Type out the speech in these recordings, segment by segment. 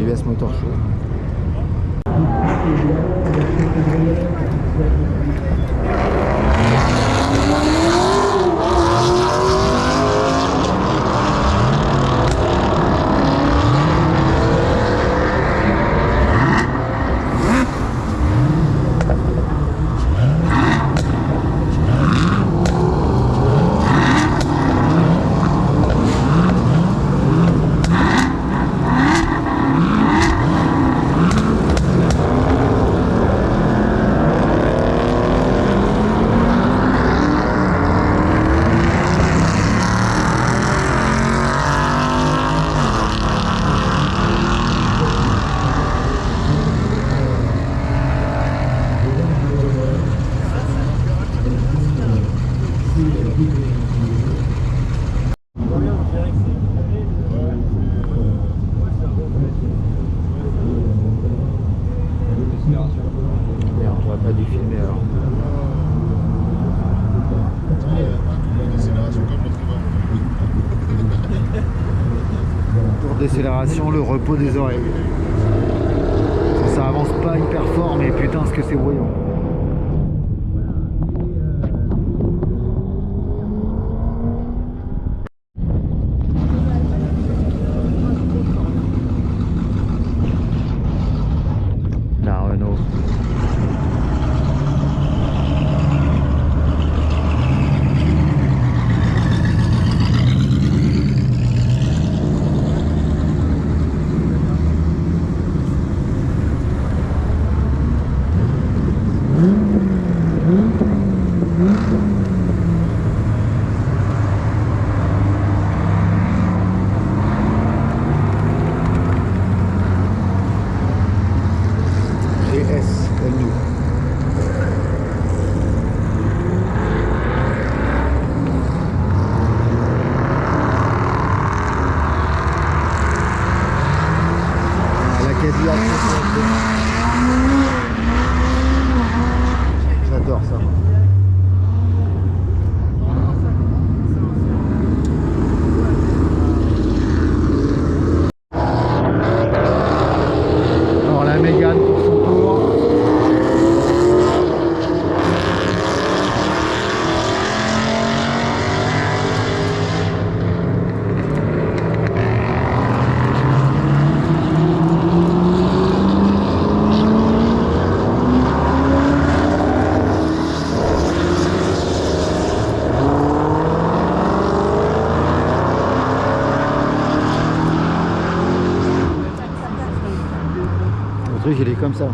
l'US Motor Show. Merde, on va pas dû filmer alors. Tour décélération, le repos des oreilles. Ça avance pas hyper fort, mais putain, ce que c'est bruyant. La Renault. GS, comme nous. La Cadillac. J'adore ça. Alors la Mégane pour son tour. Le truc il est comme ça.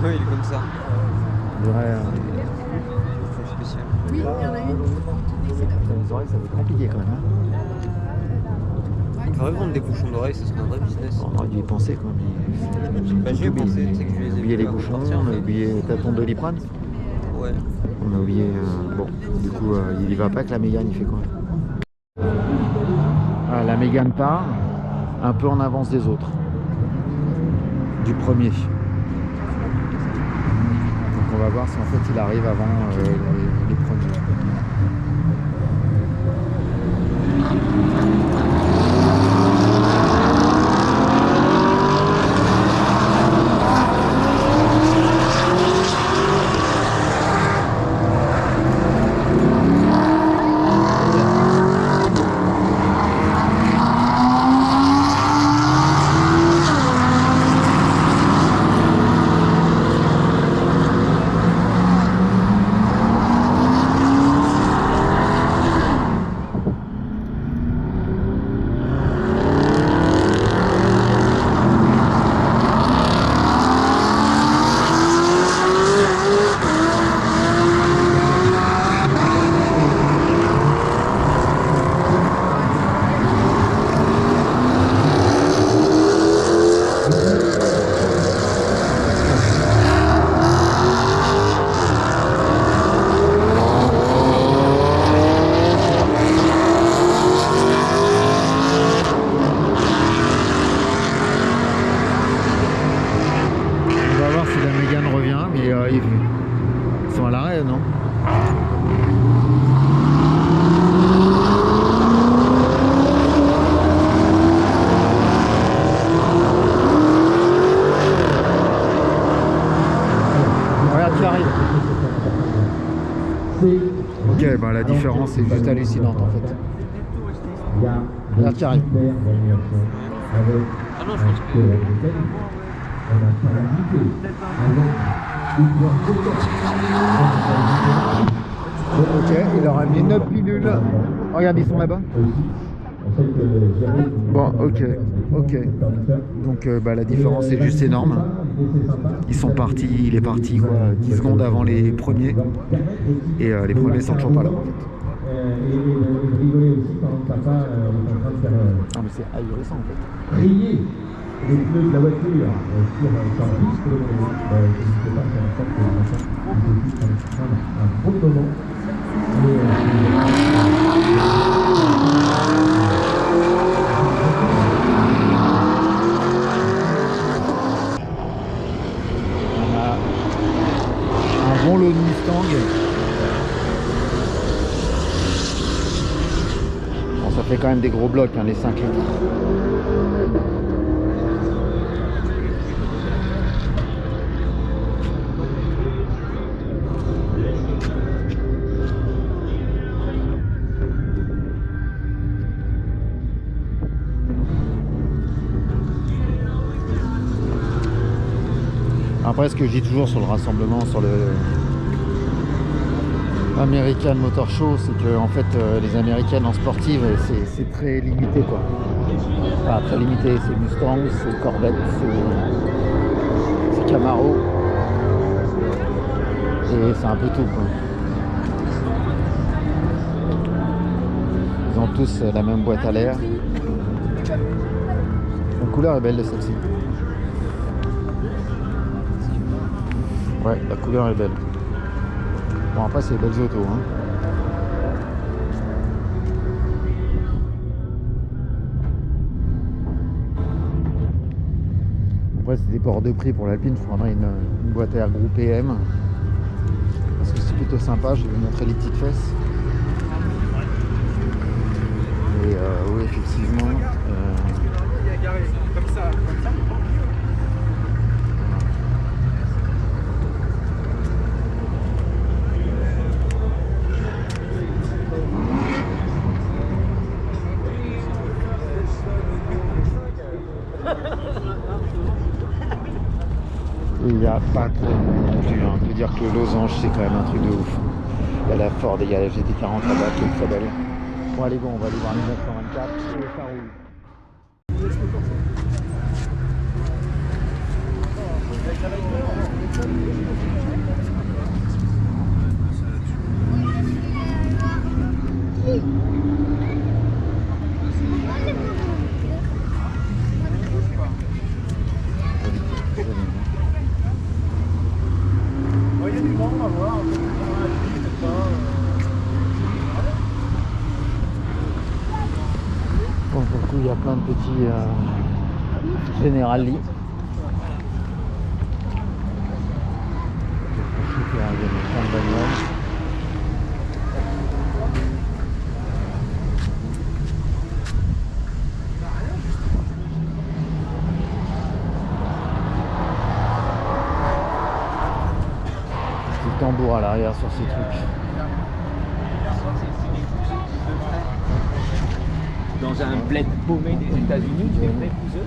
Oui, il est comme ça. On dirait, C'est spécial. Oui, il y en a une. les oreilles ça va être compliqué quand même. Hein. Il faudrait vendre des bouchons d'oreilles, ce serait un vrai business. On aurait dû y penser quand même. Bah, j'y ai pensé, tu sais que je les ai On a oublié les vus bouchons, partir, on a mais- oublié ta ton Doliprane. Ouais. On a oublié. Bon, du coup, il y va pas que la Mégane, il fait quoi? Ah, la Mégane part un peu en avance des autres. Du premier. Donc on va voir si en fait il arrive avant les premiers. différence est juste hallucinante en fait. Regarde qui arrive. Ah non, je pense que. Ok, il leur a mis 9 pilules. Regarde, ils sont là-bas. Bon, ok. Donc la différence est juste énorme. Ils sont partis, il est parti quoi, 10 secondes avant les premiers. Et les premiers sont toujours pas là en fait. Ah mais c'est ahurissant en fait. Rayer les pneus de la voiture sur un piste, n'hésitez pas à faire en sorte que les enfants puissent prendre un bon moment. On a un bon lot de Mustang. Bon, ça fait quand même des gros blocs, hein, les 5 litres. Après, ce que je dis toujours sur le rassemblement, sur le American Motor Show, c'est que en fait, les américaines en sportive, c'est très limité quoi. Enfin, très limité, c'est Mustang, c'est Corvette, c'est Camaro, et c'est un peu tout quoi. Ils ont tous la même boîte à l'air. La couleur est belle de celle-ci. Ouais, la couleur est belle. Bon, après, c'est des belles autos. Hein. Après, c'est des ports de prix pour l'Alpine. Il faudrait une boîte à air groupe PM. Parce que c'est plutôt sympa. Je vais vous montrer les petites fesses. Et oui, effectivement. Comme ça. Il n'y a pas trop de monde non plus. On peut dire que le losange, c'est quand même un truc de ouf. Il y a la Ford et il y a la GT40 là-bas qui est très belle. Bon, allez, bon, on va aller voir les 924 et ça roule. Il y a du vent, on va voir. Bon, pour le coup, il y a plein de petits Generali. Il y a plein de bagnoles. Petit tambour à l'arrière sur ces trucs. Dans un bled paumé des États-Unis, tu es prêt pour eux?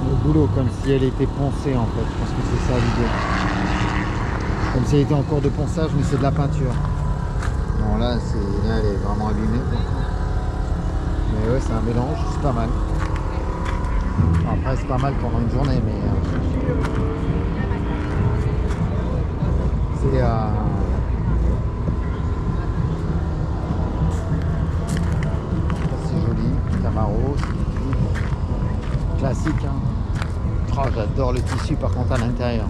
Le boulot comme si elle était poncée en fait, je pense que c'est ça l'idée. Comme si elle était en cours de ponçage mais c'est de la peinture. Bon là, elle est vraiment abîmée. Mais ouais, c'est un mélange, c'est pas mal. Après c'est pas mal pendant une journée mais c'est joli, Camaro, c'est classique hein. Oh, j'adore le tissu par contre à l'intérieur.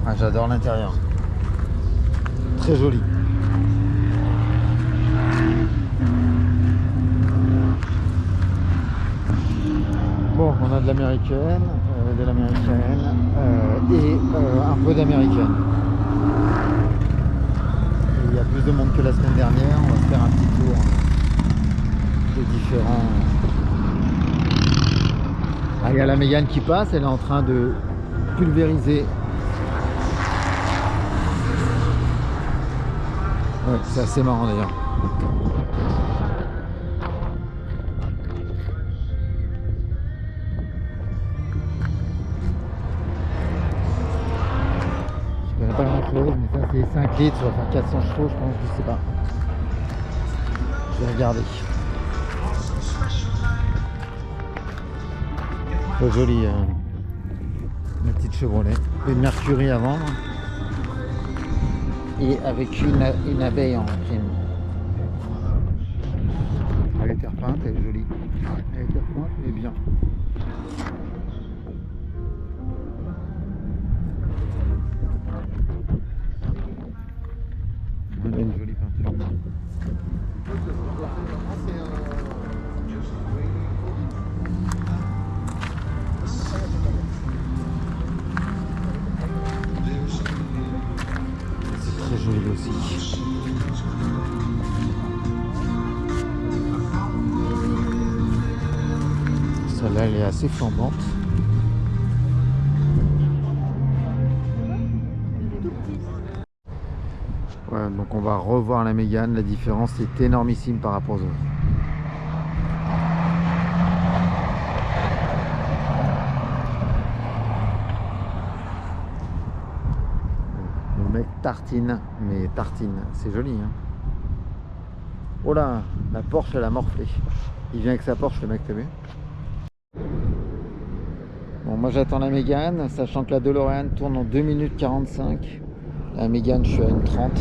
Ah, j'adore l'intérieur. Très joli. Bon, on a de l'américaine, et un peu d'américaine. Il y a plus de monde que la semaine dernière. On va se faire un petit tour des différents Ah, il y a la Mégane qui passe, elle est en train de pulvériser. Ouais, c'est assez marrant d'ailleurs. Je connais pas grand chose, mais ça c'est 5 litres, ça va faire 400 chevaux, je pense, je sais pas. Je vais regarder. Très joli, la petite Chevrolet. Une Mercury à vendre. Et avec une abeille en prime. Elle a été repeinte, elle est jolie. Elle a été repeinte, elle est bien. Elle a une jolie peinture. C'est très joli aussi. Celle-là, elle est assez flambante. Ouais, donc on va revoir la Mégane. La différence est énormissime par rapport aux autres. Le mec tartine, mais tartine, c'est joli, hein. Oh là, la Porsche elle a morflé. Il vient avec sa Porsche le mec, t'as vu? Bon, moi j'attends la Mégane, sachant que la DeLorean tourne en 2 minutes 45. La Mégane, je suis à 1:30.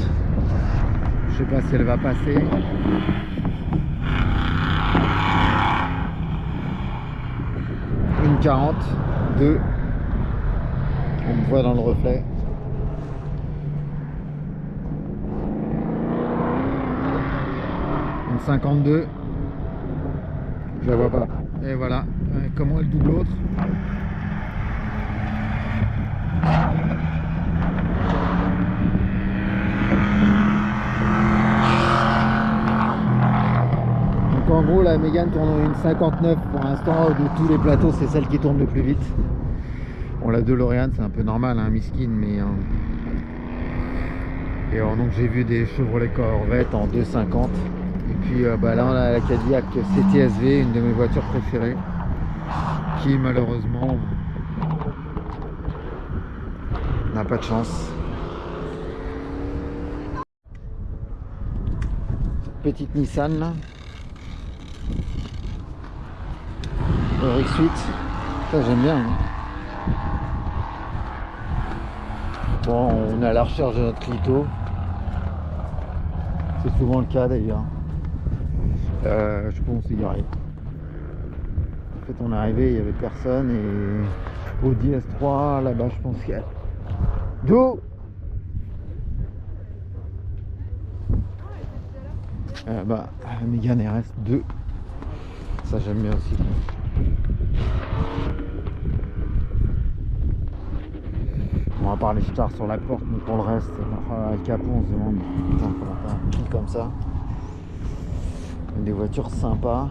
Je sais pas si elle va passer. Une 40, 2. On me voit dans le reflet. Une 52. Je la vois pas. Et voilà. Comment elle double l'autre? Donc en gros la Mégane tourne en une 59 pour l'instant. De tous les plateaux c'est celle qui tourne le plus vite. Bon, la DeLorean c'est un peu normal, hein, miskin, mais et alors, donc j'ai vu des Chevrolet Corvette en 2,50. Et puis là on a la Cadillac CTSV, une de mes voitures préférées, qui malheureusement n'a pas de chance. Cette petite Nissan là, RX-8, ça j'aime bien, hein. Bon, on est à la recherche de notre Clito, c'est souvent le cas d'ailleurs. Je pense y arriver. En fait on est arrivé, il n'y avait personne, et Audi S3 là-bas je pense qu'il y a Do. La Mégane RS2, ça j'aime bien aussi. On va parler stars sur la porte, mais pour le reste, le capot on se demande putain, comment t'as un prix comme ça. Des voitures sympas.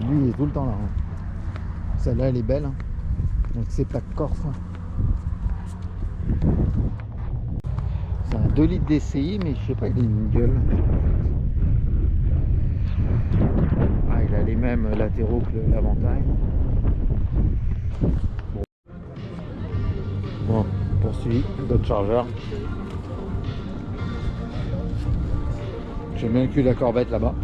Lui il est tout le temps là, hein. Celle-là elle est belle, hein. Donc c'est plaque corse, hein. C'est un 2 litres DCI, mais je sais pas, il a une gueule. Ah, il a les mêmes latéraux que l'Aventail. Bon, poursuit, d'autres chargeurs. J'aime bien le cul de la Corvette là-bas.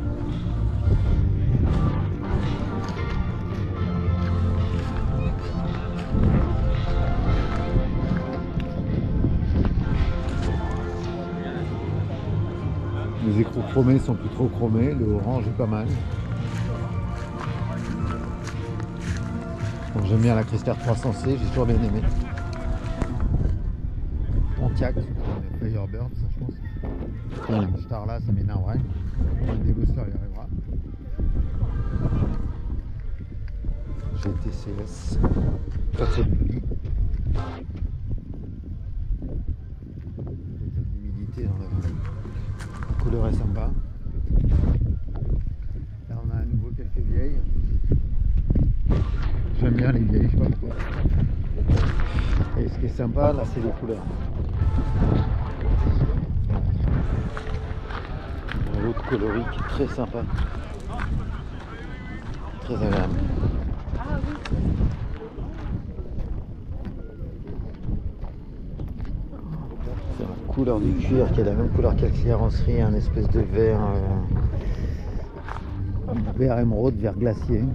Les écrous chromés sont plus trop chromés, le orange est pas mal. Bon, j'aime bien la Chrysler 300C, j'ai toujours bien aimé. Pontiac, Firebird, ça je pense. Le star là, ça m'énerverait. Le débosseur y arrivera. GTCS, ça c'est joli. L'humidité dans la couleur est sympa. bien les vieilles, je sais pas pourquoi. Et ce qui est sympa là, c'est les couleurs. L'autre colorique très sympa, très agréable. C'est la couleur du cuir qui est la même couleur que la carrosserie, un espèce de vert émeraude, vert glacier.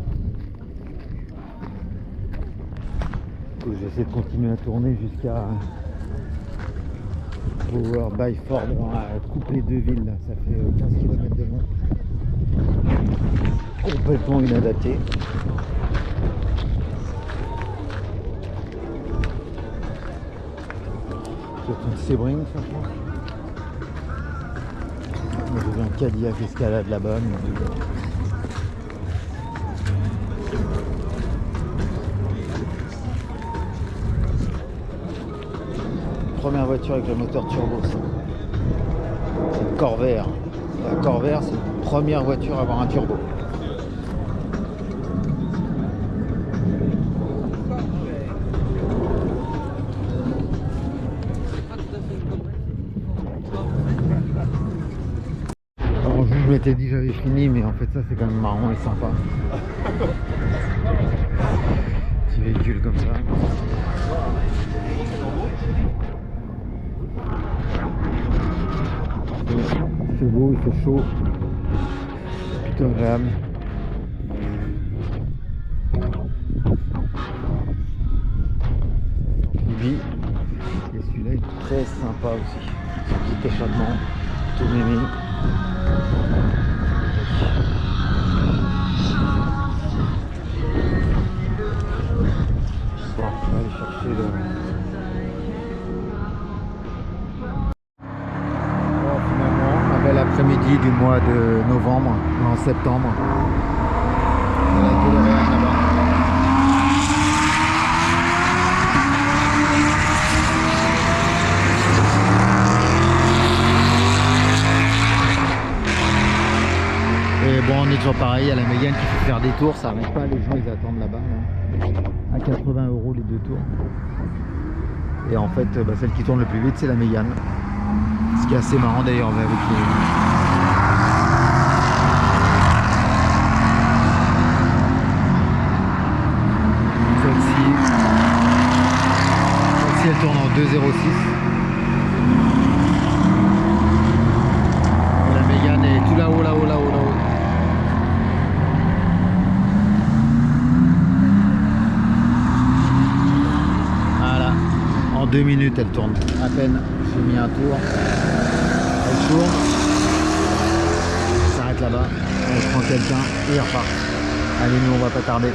J'essaie de continuer à tourner jusqu'à Power by Ford, dans la coupe les deux villes, là. Ça fait 15 km de long. Complètement inadapté. C'est une Sebring, ça je pense. J'ai vu un Cadillac Escalade là-bas. Première voiture avec le moteur turbo, ça. C'est une Corvair. La Corvair, c'est la première voiture à avoir un turbo. Alors je m'étais dit j'avais fini, mais en fait ça c'est quand même marrant et sympa. Petit véhicule comme ça. Il fait beau, il fait chaud, plutôt agréable. Oui. Et celui-là est très sympa aussi. Un petit échappement, tout mémé. Bon, on va aller chercher le... L'après-midi du mois de novembre, en septembre. On a tout le réel là-bas. Et bon, on est toujours pareil, il y a la Mégane qui fait faire des tours, ça n'arrête pas, les gens ils attendent là-bas, là, à 80 € les deux tours. Et en fait, celle qui tourne le plus vite, c'est la Mégane. Ce qui est assez marrant d'ailleurs avec les... Celle-ci, elle tourne en 2,06. La Mégane est tout là-haut, là-haut, là-haut, là-haut. Voilà, en 2 minutes elle tourne. À peine, j'ai mis un tour. Elle tourne, elle s'arrête là-bas, elle prend quelqu'un et elle repart. Allez, nous on va pas tarder.